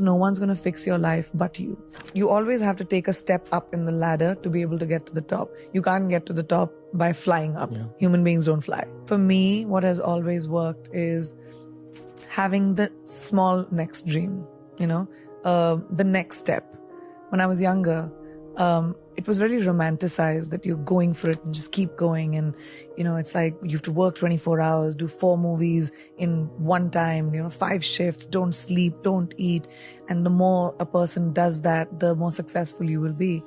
No one's going to fix your life but you. You always have to take a step up in the ladder to be able to get to the top. You can't get to the top by flying up. Yeah. Human beings don't fly. For me, what has always worked is having the small next dream, the next step. When I was younger, it was really romanticized that you're going for it and just keep going. And, it's like you have to work 24 hours, do 4 movies in one time, 5 shifts, don't sleep, don't eat. And the more a person does that, the more successful you will be.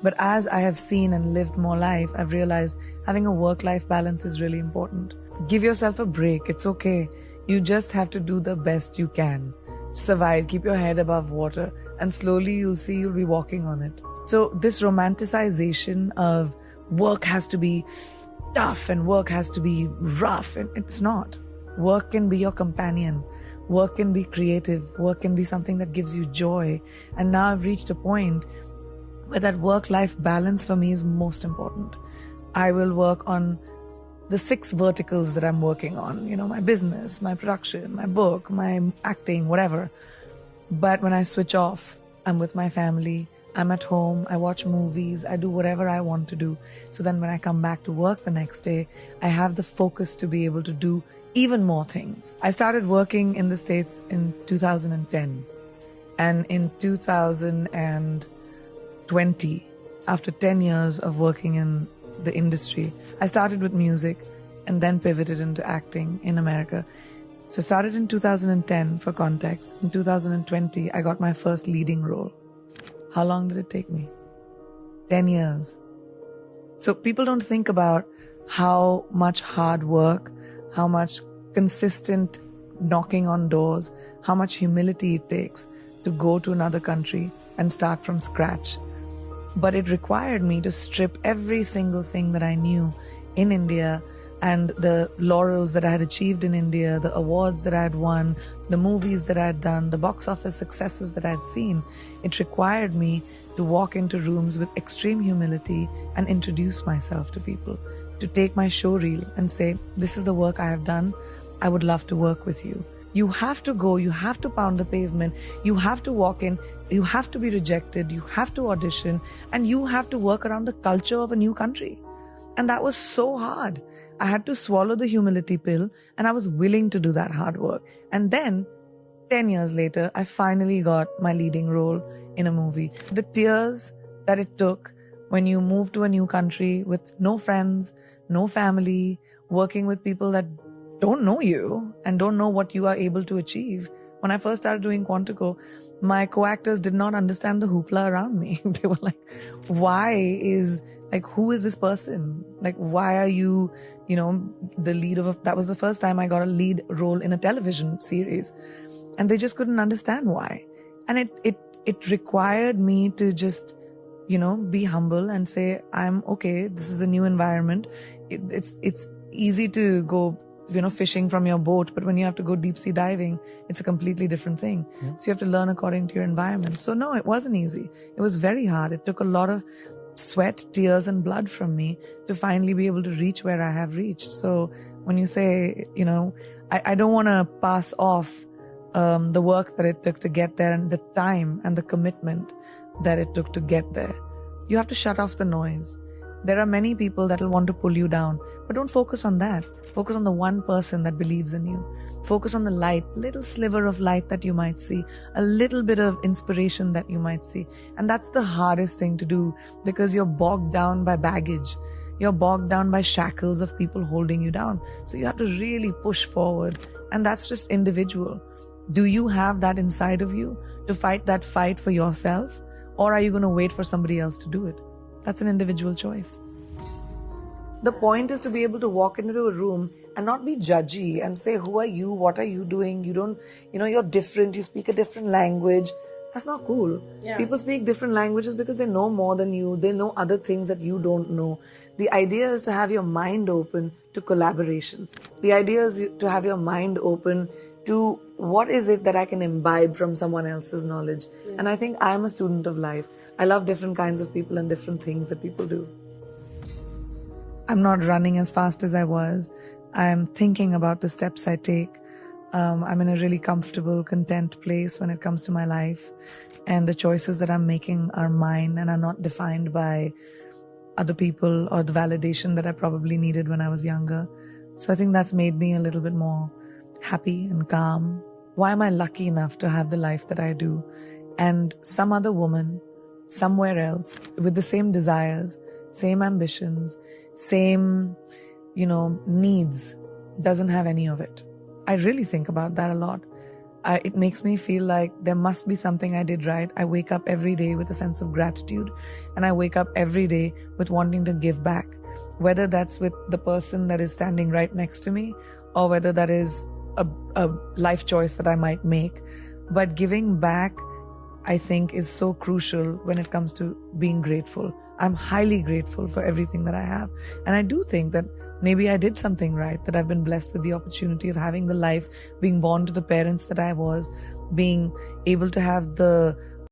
But as I have seen and lived more life, I've realized having a work-life balance is really important. Give yourself a break. It's okay. You just have to do the best you can. Survive, keep your head above water, and slowly you'll see you'll be walking on it. So this romanticization of work has to be tough and work has to be rough, and it's not. Work can be your companion. Work can be creative. Work can be something that gives you joy. And now I've reached a point where that work-life balance for me is most important. I will work on the 6 verticals that I'm working on, my business, my production, my book, my acting, whatever. But when I switch off, I'm with my family, I'm at home, I watch movies, I do whatever I want to do. So then when I come back to work the next day, I have the focus to be able to do even more things. I started working in the States in 2010. And in 2020, after 10 years of working in the industry, I started with music and then pivoted into acting in America. So I started in 2010 for context. In 2020, I got my first leading role. How long did it take me? 10 years. So people don't think about how much hard work, how much consistent knocking on doors, how much humility it takes to go to another country and start from scratch. But it required me to strip every single thing that I knew in India and the laurels that I had achieved in India, the awards that I had won, the movies that I had done, the box office successes that I had seen. It required me to walk into rooms with extreme humility and introduce myself to people, to take my show reel and say, this is the work I have done. I would love to work with you. You have to go, you have to pound the pavement, you have to walk in, you have to be rejected, you have to audition, and you have to work around the culture of a new country. And that was so hard. I had to swallow the humility pill, and I was willing to do that hard work. And then, 10 years later, I finally got my leading role in a movie. The tears that it took when you move to a new country with no friends, no family, working with people that don't know you and don't know what you are able to achieve. When I first started doing Quantico, my co-actors did not understand the hoopla around me. They were like, who is this person? Like, why are you, the lead of that was the first time I got a lead role in a television series. And they just couldn't understand why. And it required me to just, be humble and say, I'm okay. This is a new environment. It's easy to go, fishing from your boat, but when you have to go deep sea diving, it's a completely different thing. Yeah. So you have to learn according to your environment. So no, it wasn't easy. It was very hard. It took a lot of sweat, tears, and blood from me to finally be able to reach where I have reached. So when you say, I don't want to pass off the work that it took to get there and the time and the commitment that it took to get there. You have to shut off the noise. There are many people that will want to pull you down, but don't focus on that. Focus on the one person that believes in you. Focus on the light, little sliver of light that you might see, a little bit of inspiration that you might see. And that's the hardest thing to do because you're bogged down by baggage. You're bogged down by shackles of people holding you down. So you have to really push forward. And that's just individual. Do you have that inside of you to fight that fight for yourself? Or are you going to wait for somebody else to do it? That's an individual choice. The point is to be able to walk into a room and not be judgy and say, who are you? What are you doing? You don't, you're different. You speak a different language. That's not cool. Yeah. People speak different languages because they know more than you. They know other things that you don't know. The idea is to have your mind open to collaboration. The idea is to have your mind open to what is it that I can imbibe from someone else's knowledge. Yeah. And I think I'm a student of life. I love different kinds of people and different things that people do. I'm not running as fast as I was. I'm thinking about the steps I take. I'm in a really comfortable, content place when it comes to my life. And the choices that I'm making are mine and are not defined by other people or the validation that I probably needed when I was younger. So I think that's made me a little bit more happy and calm. Why am I lucky enough to have the life that I do? And some other woman somewhere else with the same desires, same ambitions, same, needs doesn't have any of it. I really think about that a lot. It makes me feel like there must be something I did right. I wake up every day with a sense of gratitude, and I wake up every day with wanting to give back, whether that's with the person that is standing right next to me or whether that is a life choice that I might make. But giving back, I think, is so crucial when it comes to being grateful. I'm highly grateful for everything that I have. And I do think that maybe I did something right, that I've been blessed with the opportunity of having the life, being born to the parents that I was, being able to have the